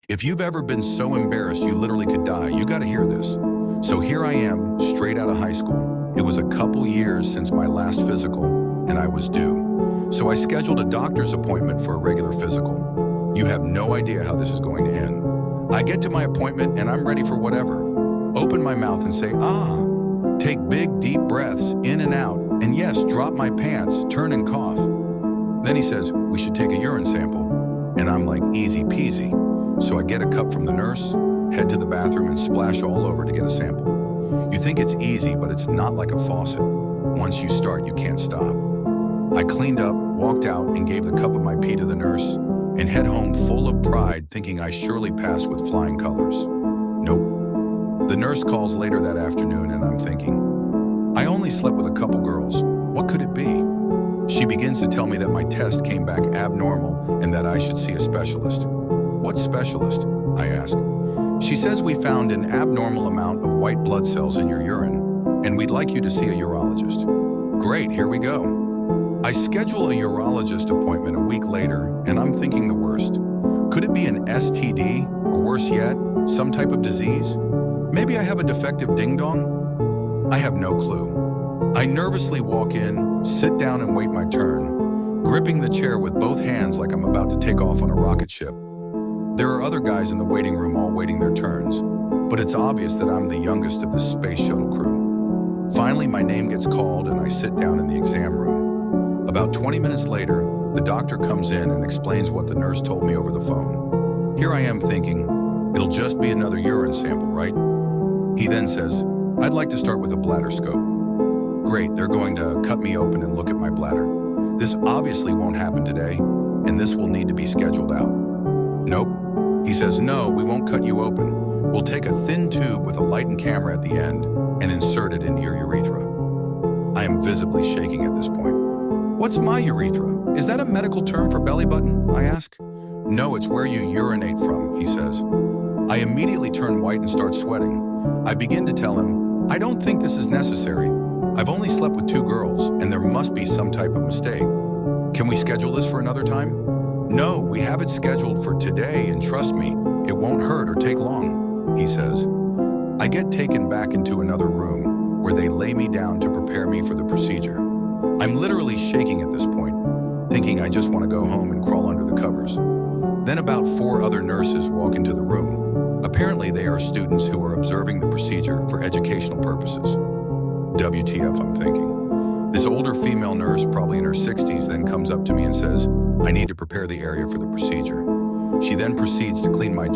If you've ever been so embarrassed you literally could die, you gotta hear this. So here I am, straight out of high school. It was a couple years since my last physical, and I was due. So I scheduled a doctor's appointment for a regular physical. You have no idea how this is going to end. I get to my appointment and I'm ready for whatever. Open my mouth and say, ah. Take big, deep breaths in and out, and yes, drop my pants, turn and cough. Then he says, we should take a urine sample. And I'm like, easy peasy. So I get a cup from the nurse, head to the bathroom and splash all over to get a sample. You think it's easy, but it's not like a faucet. Once you start, you can't stop. I cleaned up, walked out, and gave the cup of my pee to the nurse, and head home full of pride, thinking I surely passed with flying colors. Nope. The nurse calls later that afternoon, and I'm thinking, I only slept with a couple girls. What could it be? She begins to tell me that my test came back abnormal and that I should see a specialist. What specialist? I ask. She says we found an abnormal amount of white blood cells in your urine, and we'd like you to see a urologist. Great, here we go. I schedule a urologist appointment a week later, and I'm thinking the worst. Could it be an STD, or worse yet, some type of disease? Maybe I have a defective ding-dong? I have no clue. I nervously walk in, sit down and wait my turn, gripping the chair with both hands like I'm about to take off on a rocket ship. There are other guys in the waiting room all waiting their turns, but it's obvious that I'm the youngest of this space shuttle crew. Finally, my name gets called and I sit down in the exam room. About 20 minutes later, the doctor comes in and explains what the nurse told me over the phone. Here I am thinking, it'll just be another urine sample, right? He then says, I'd like to start with a bladder scope. Great, they're going to cut me open and look at my bladder. This obviously won't happen today, and this will need to be scheduled out. Nope. He says, no, we won't cut you open. We'll take a thin tube with a light and camera at the end and insert it into your urethra. I am visibly shaking at this point. What's my urethra? Is that a medical term for belly button? I ask. No, it's where you urinate from, he says. I immediately turn white and start sweating. I begin to tell him, I don't think this is necessary. I've only slept with 2 girls, and there must be some type of mistake. Can we schedule this for another time? No, we have it scheduled for today, and trust me, it won't hurt or take long, he says. I get taken back into another room where they lay me down to prepare me for the procedure. I'm literally shaking at this point, thinking I just want to go home and crawl under the covers. Then about 4 other nurses walk into the room. Apparently they are students who are observing the procedure for educational purposes. WTF, I'm thinking. This older female nurse, probably in her 60s, then comes up to me and says, I need to prepare the area for the procedure. She then proceeds to clean my